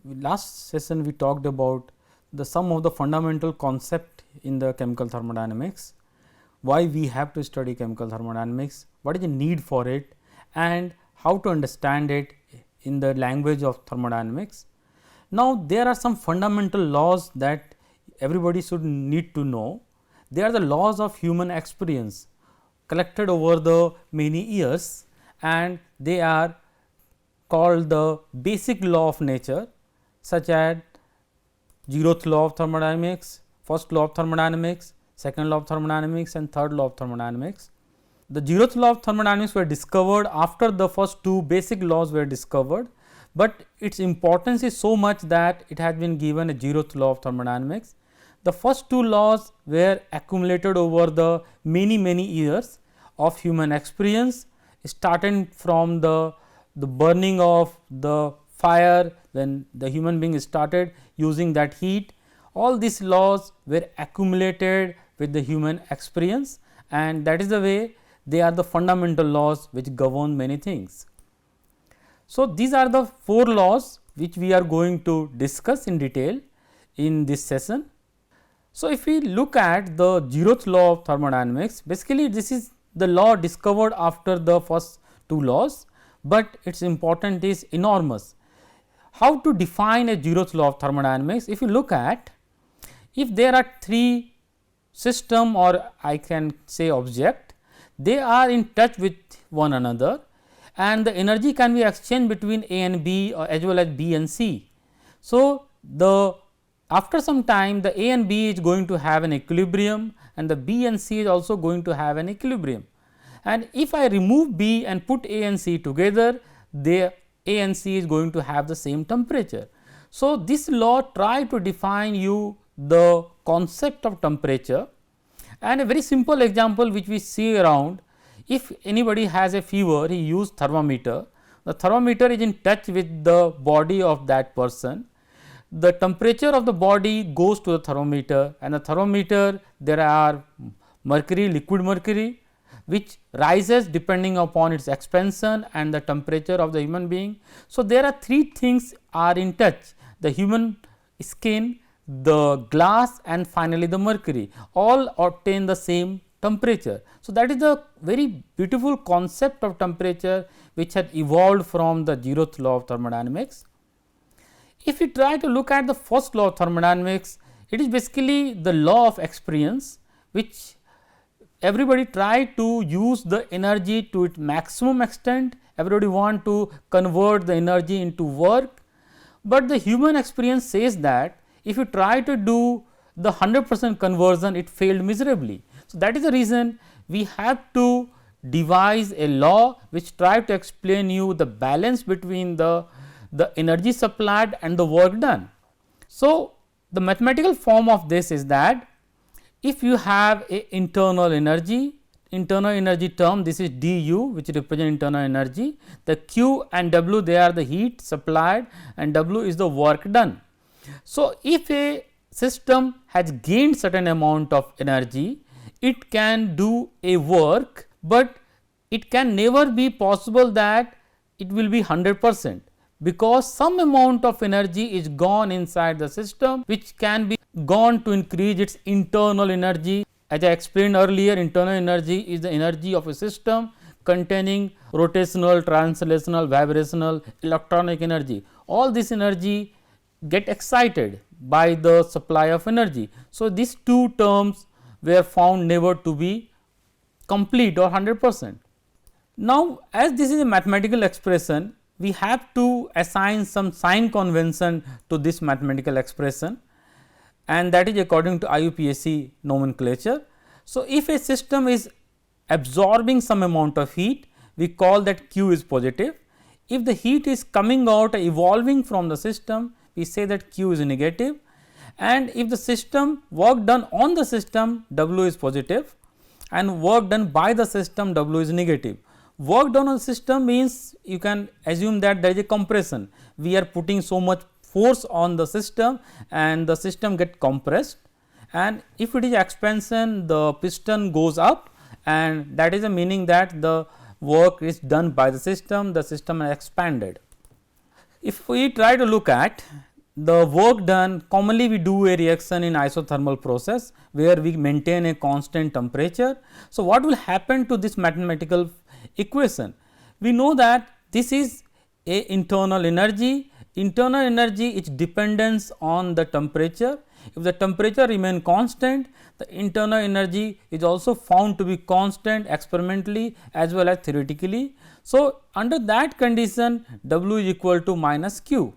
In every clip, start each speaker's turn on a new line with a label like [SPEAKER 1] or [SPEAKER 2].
[SPEAKER 1] Last session we talked about some of the fundamental concept in the chemical thermodynamics, why we have to study chemical thermodynamics, what is the need for it and how to understand it in the language of thermodynamics. Now, there are some fundamental laws that everybody should need to know. They are the laws of human experience collected over the many years, and they are called the basic law of nature, such as zeroth law of thermodynamics, first law of thermodynamics, second law of thermodynamics and third law of thermodynamics. The zeroth law of thermodynamics were discovered after the first two basic laws were discovered, but its importance is so much that it has been given a zeroth law of thermodynamics. The first two laws were accumulated over the many years of human experience, starting from the burning of the fire when the human being started using that heat. All these laws were accumulated with the human experience, and that is the way they are the fundamental laws which govern many things. So, these are the four laws which we are going to discuss in detail in this session. So, if we look at the zeroth law of thermodynamics, basically this is the law discovered after the first two laws, but its importance is enormous. How to define a zeroth law of thermodynamics? If you look at, if there are three system or I can say object, they are in touch with one another and the energy can be exchanged between A and B or as well as B and C. So, after some time the A and B is going to have an equilibrium and the B and C is also going to have an equilibrium. And if I remove B and put A and C together, A and C is going to have the same temperature. So, this law try to define you the concept of temperature, and a very simple example which we see around, if anybody has a fever, he use thermometer, the thermometer is in touch with the body of that person, the temperature of the body goes to the thermometer and the thermometer there are mercury, liquid mercury which rises depending upon its expansion and the temperature of the human being. So, there are three things are in touch, the human skin, the glass and finally, the mercury all obtain the same temperature. So, that is the very beautiful concept of temperature which had evolved from the zeroth law of thermodynamics. If we try to look at the first law of thermodynamics, it is basically the law of experience which everybody try to use the energy to its maximum extent, everybody want to convert the energy into work, but the human experience says that if you try to do the 100% conversion, it failed miserably. So, that is the reason we have to devise a law which try to explain you the balance between the energy supplied and the work done. So, the mathematical form of this is that if you have a internal energy term, this is du which represent internal energy, the Q and W they are the heat supplied and W is the work done. So, if a system has gained certain amount of energy, it can do a work, but it can never be possible that it will be 100%, because some amount of energy is gone inside the system which can be gone to increase its internal energy. As I explained earlier, internal energy is the energy of a system containing rotational, translational, vibrational, electronic energy. All this energy get excited by the supply of energy. So, these two terms were found never to be complete or 100%. Now, as this is a mathematical expression, we have to assign some sign convention to this mathematical expression, and that is according to IUPAC nomenclature. So, if a system is absorbing some amount of heat, we call that Q is positive. If the heat is coming out evolving from the system, we say that Q is negative, and if the system work done on the system, W is positive and work done by the system, W is negative. Work done on the system means you can assume that there is a compression, we are putting so much force on the system and the system get compressed, and if it is expansion, the piston goes up, and that is the meaning that the work is done by the system has expanded. If we try to look at the work done, commonly we do a reaction in isothermal process where we maintain a constant temperature. So, what will happen to this mathematical equation? We know that this is a internal energy. Internal energy is dependence on the temperature. If the temperature remain constant, the internal energy is also found to be constant experimentally as well as theoretically. So, under that condition W is equal to minus Q,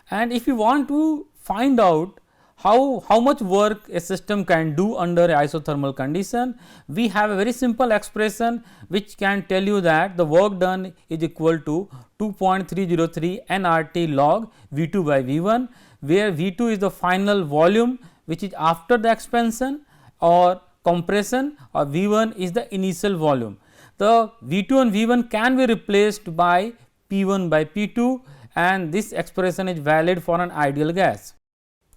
[SPEAKER 1] and if you want to find out how much work a system can do under a isothermal condition, we have a very simple expression which can tell you that the work done is equal to 2.303 nRT log V2 by V1, where V2 is the final volume which is after the expansion or compression, or V1 is the initial volume. The V2 and V1 can be replaced by P1 by P2, and this expression is valid for an ideal gas.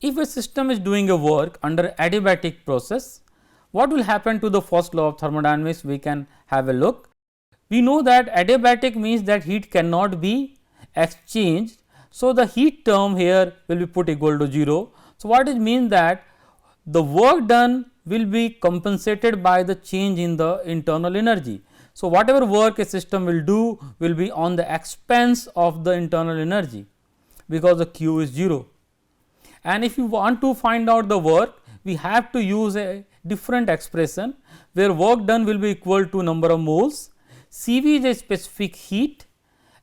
[SPEAKER 1] If a system is doing a work under adiabatic process, what will happen to the first law of thermodynamics? We can have a look. We know that adiabatic means that heat cannot be exchanged. So, the heat term here will be put equal to 0. So, what it means that the work done will be compensated by the change in the internal energy. So, whatever work a system will do will be on the expense of the internal energy, because the Q is 0. And if you want to find out the work, we have to use a different expression where work done will be equal to number of moles. Cv is a specific heat,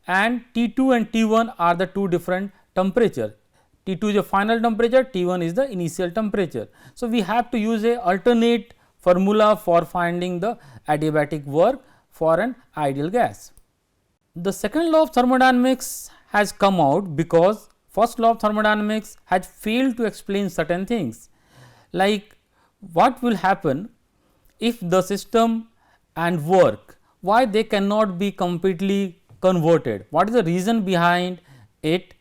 [SPEAKER 1] and T2 and T1 are the two different temperature. T2 is a final temperature, T1 is the initial temperature. So, we have to use a alternate formula for finding the adiabatic work for an ideal gas. The second law of thermodynamics has come out because first law of thermodynamics had failed to explain certain things, like what will happen if the system and work, why they cannot be completely converted, what is the reason behind it,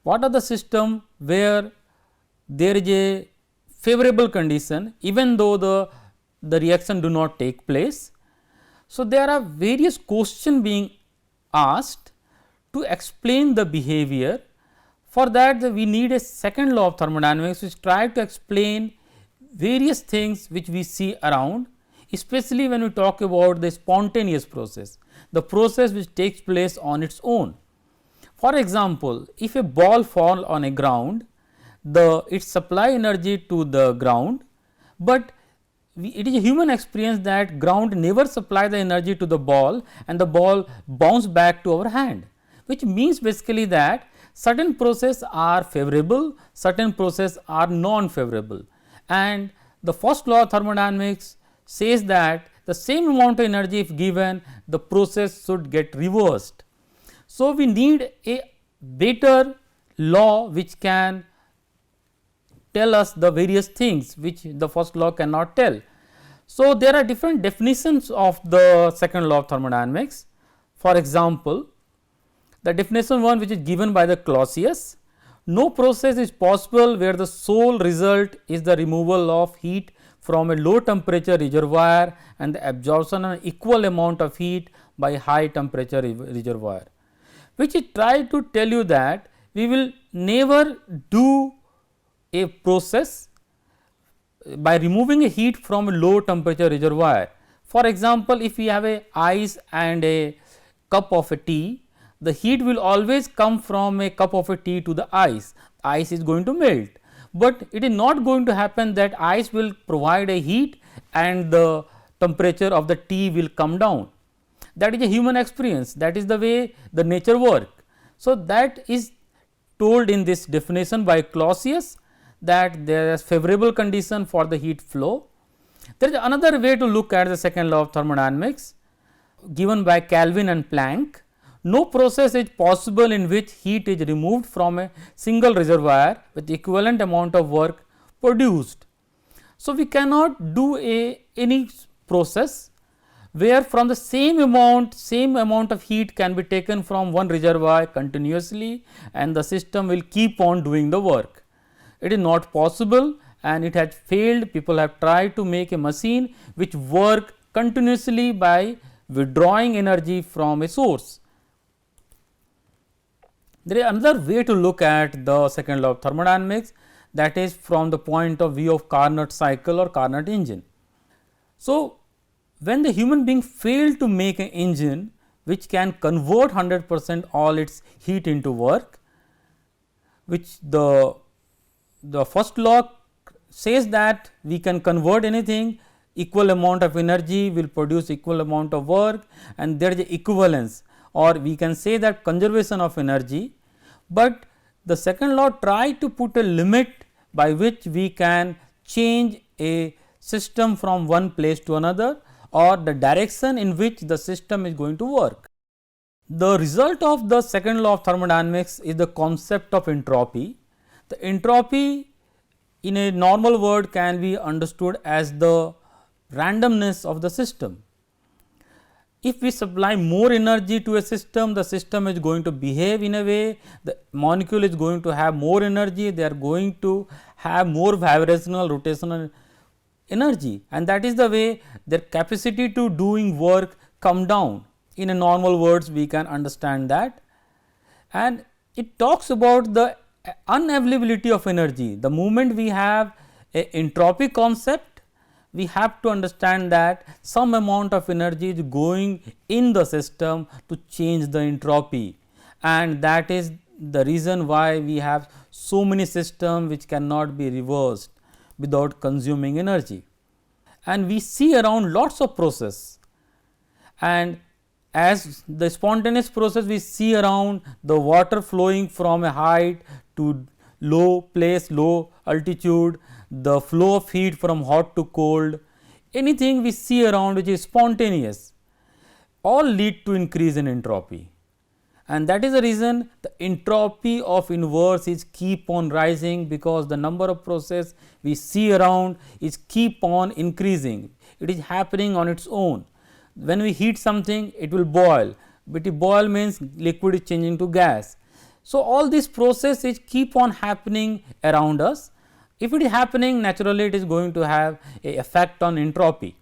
[SPEAKER 1] what are the system where there is a favorable condition even though the reaction do not take place. So, there are various questions being asked to explain the behavior. For that, we need a second law of thermodynamics which try to explain various things which we see around, especially when we talk about the spontaneous process, the process which takes place on its own. For example, if a ball fall on a ground, it supply energy to the ground, but it is a human experience that ground never supply the energy to the ball and the ball bounce back to our hand, which means basically that certain process are favorable, certain process are non-favorable, and the first law of thermodynamics says that the same amount of energy if given, the process should get reversed. So, we need a better law which can tell us the various things which the first law cannot tell. So, there are different definitions of the second law of thermodynamics. For example, the definition one which is given by the Clausius: no process is possible where the sole result is the removal of heat from a low temperature reservoir and the absorption of an equal amount of heat by high temperature reservoir, which is try to tell you that we will never do a process by removing a heat from a low temperature reservoir. For example, if we have a ice and a cup of a tea, the heat will always come from a cup of a tea to the ice. Ice is going to melt, but it is not going to happen that ice will provide a heat and the temperature of the tea will come down. That is a human experience, that is the way the nature work. So, that is told in this definition by Clausius, that there is favorable condition for the heat flow. There is another way to look at the second law of thermodynamics given by Kelvin and Planck. No process is possible in which heat is removed from a single reservoir with equivalent amount of work produced. So, we cannot do any process where from the same amount of heat can be taken from one reservoir continuously and the system will keep on doing the work. It is not possible and it has failed. People have tried to make a machine which work continuously by withdrawing energy from a source. There is another way to look at the second law of thermodynamics, that is from the point of view of Carnot cycle or Carnot engine. So, when the human being failed to make an engine which can convert 100% all its heat into work, which the first law says that we can convert anything, equal amount of energy will produce equal amount of work, and there is equivalence, or we can say that conservation of energy. But the second law tried to put a limit by which we can change a system from one place to another, or the direction in which the system is going to work. The result of the second law of thermodynamics is the concept of entropy. The entropy in a normal word can be understood as the randomness of the system. If we supply more energy to a system, the system is going to behave in a way, the molecule is going to have more energy, they are going to have more vibrational rotational energy, and that is the way their capacity to doing work come down. In a normal words, we can understand that, and it talks about the unavailability of energy. The moment we have a entropy concept, we have to understand that some amount of energy is going in the system to change the entropy, and that is the reason why we have so many systems which cannot be reversed without consuming energy. And we see around lots of process, and as the spontaneous process we see around the water flowing from a height to low place, low altitude, the flow of heat from hot to cold, anything we see around which is spontaneous, all lead to increase in entropy. And that is the reason the entropy of universe is keep on rising, because the number of process we see around is keep on increasing. It is happening on its own. When we heat something, it will boil, but if boil means liquid is changing to gas. So, all this process is keep on happening around us. If it is happening, naturally it is going to have a effect on entropy.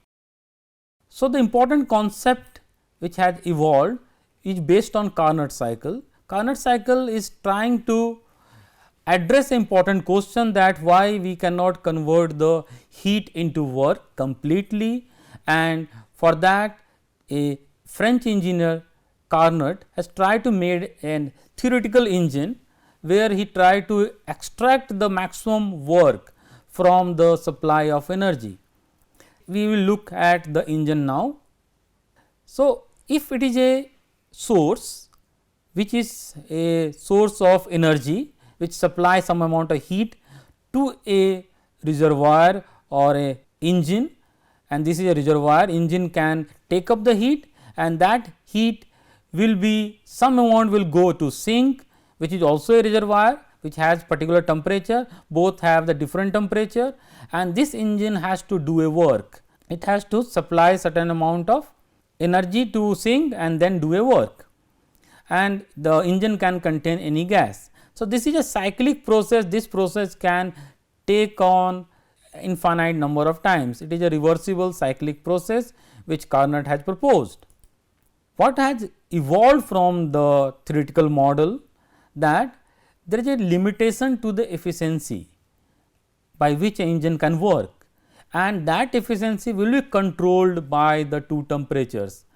[SPEAKER 1] So, the important concept which has evolved is based on Carnot cycle. Carnot cycle is trying to address an important question, that why we cannot convert the heat into work completely, and for that a French engineer Carnot has tried to make a theoretical engine where he tried to extract the maximum work from the supply of energy. We will look at the engine now. So, if it is a source which is a source of energy which supplies some amount of heat to a reservoir or a engine, and this is a reservoir, engine can take up the heat, and that heat will be some amount will go to sink, which is also a reservoir which has particular temperature, both have the different temperature, and this engine has to do a work. It has to supply certain amount of energy to sink and then do a work, and the engine can contain any gas. So, this is a cyclic process. This process can take on infinite number of times. It is a reversible cyclic process which Carnot has proposed. What has evolved from the theoretical model, that there is a limitation to the efficiency by which an engine can work, and that efficiency will be controlled by the two temperatures.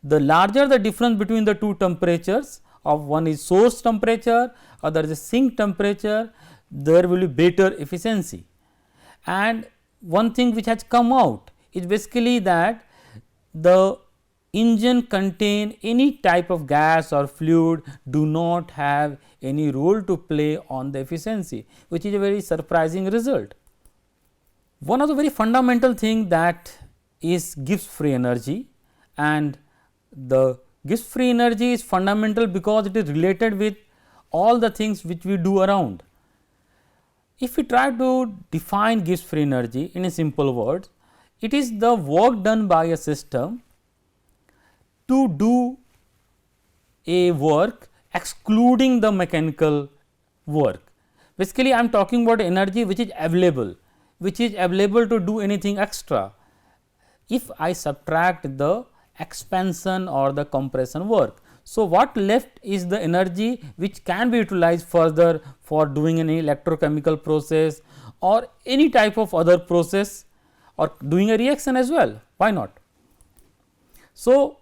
[SPEAKER 1] The larger the difference between the two temperatures, of one is source temperature, other is sink temperature, there will be better efficiency. And one thing which has come out is basically that the engine contain any type of gas or fluid do not have any role to play on the efficiency, which is a very surprising result. One of the very fundamental thing that is Gibbs free energy, and the Gibbs free energy is fundamental because it is related with all the things which we do around. If we try to define Gibbs free energy in a simple words, it is the work done by a system to do a work excluding the mechanical work. Basically, I am talking about energy which is available to do anything extra if I subtract the expansion or the compression work. So, what left is the energy which can be utilized further for doing any electrochemical process or any type of other process or doing a reaction as well, why not. So,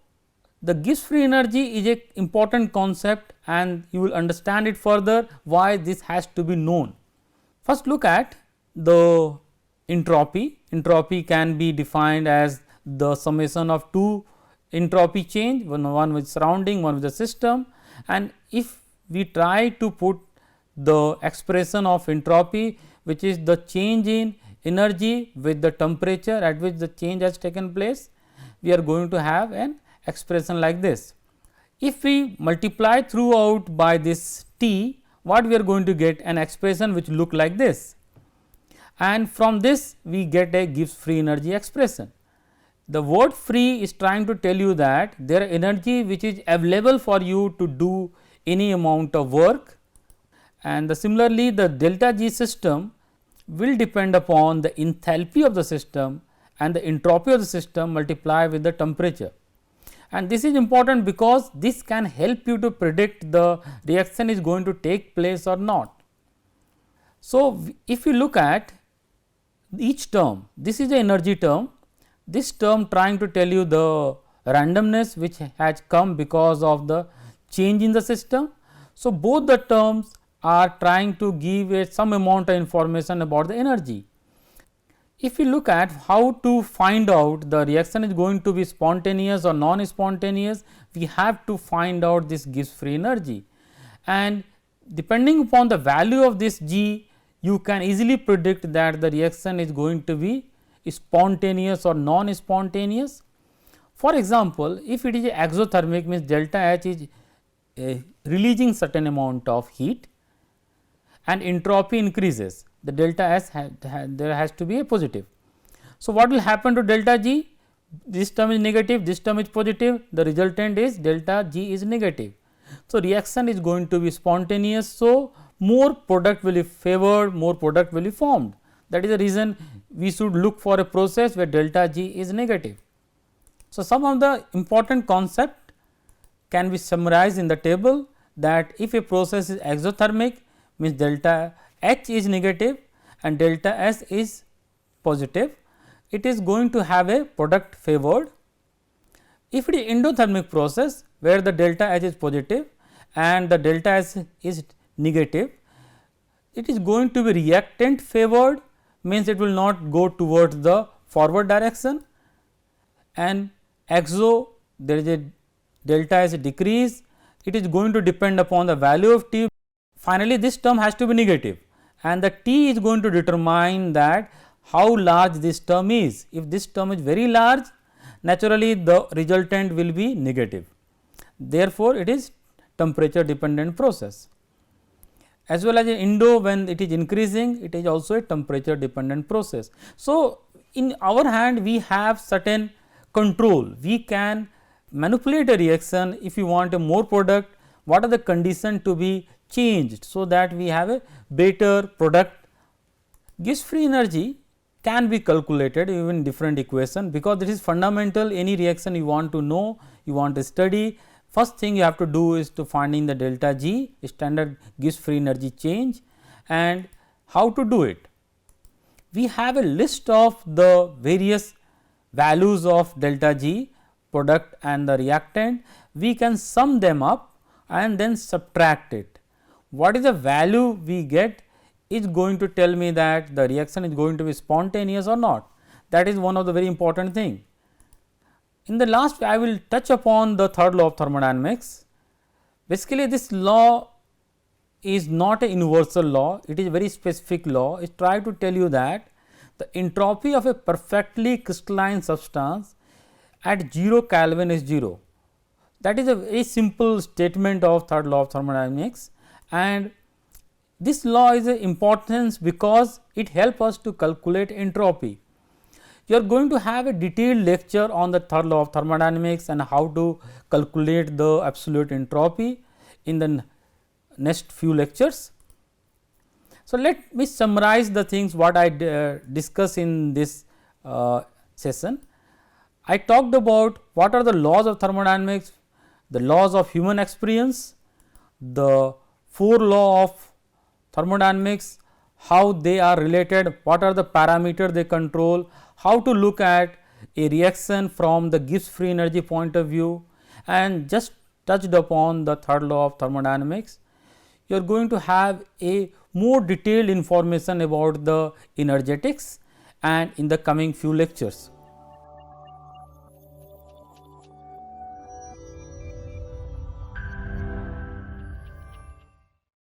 [SPEAKER 1] the Gibbs free energy is a important concept and you will understand it further why this has to be known. First look at the entropy. Entropy can be defined as the summation of two entropy change, one with surrounding, one with the system, and if we try to put the expression of entropy, which is the change in energy with the temperature at which the change has taken place, we are going to have an expression like this. If we multiply throughout by this T, what we are going to get? An expression which look like this, and from this we get a Gibbs free energy expression. The word free is trying to tell you that there is energy which is available for you to do any amount of work, and similarly the delta G system will depend upon the enthalpy of the system and the entropy of the system multiplied with the temperature. And this is important because this can help you to predict the reaction is going to take place or not. So, if you look at each term, this is the energy term, this term trying to tell you the randomness which has come because of the change in the system. So, both the terms are trying to give some amount of information about the energy. If we look at how to find out the reaction is going to be spontaneous or non-spontaneous, we have to find out this Gibbs free energy, and depending upon the value of this G, you can easily predict that the reaction is going to be spontaneous or non-spontaneous. For example, if it is exothermic, means delta H is releasing certain amount of heat and entropy increases, the delta S there has to be a positive. So, what will happen to delta G? This term is negative, this term is positive, the resultant is delta G is negative. So, reaction is going to be spontaneous. So, more product will be favored, more product will be formed. That is the reason we should look for a process where delta G is negative. So, some of the important concept can be summarized in the table, that if a process is exothermic, means delta H is negative and delta S is positive, it is going to have a product favored. If it is endothermic process where the delta H is positive and the delta S is negative, it is going to be reactant favored, means it will not go towards the forward direction, and exo there is a delta S decrease, it is going to depend upon the value of T. Finally, this term has to be negative and the T is going to determine that how large this term is. If this term is very large, naturally the resultant will be negative. Therefore, it is temperature dependent process. As well as in endo, when it is increasing, it is also a temperature dependent process. So, in our hand we have certain control, we can manipulate a reaction. If you want a more product, what are the conditions to be changed, so that we have a better product. Gibbs free energy can be calculated even different equation, because this is fundamental. Any reaction you want to know, you want to study, first thing you have to do is to finding the delta G, standard Gibbs free energy change, and how to do it. We have a list of the various values of delta G, product and the reactant. We can sum them up and then subtract it. What is the value we get is going to tell me that the reaction is going to be spontaneous or not. That is one of the very important thing. In the last, I will touch upon the third law of thermodynamics. Basically, this law is not a universal law, it is a very specific law. It tries to tell you that the entropy of a perfectly crystalline substance at 0 Kelvin is 0. That is a very simple statement of third law of thermodynamics, and this law is important because it helps us to calculate entropy. You are going to have a detailed lecture on the third law of thermodynamics and how to calculate the absolute entropy in the next few lectures. So, let me summarize the things what I discuss in this session. I talked about what are the laws of thermodynamics, the laws of human experience, the 4 law of thermodynamics, how they are related, what are the parameters they control, how to look at a reaction from the Gibbs free energy point of view, and just touched upon the 3rd law of thermodynamics. You are going to have a more detailed information about the energetics and in the coming few lectures.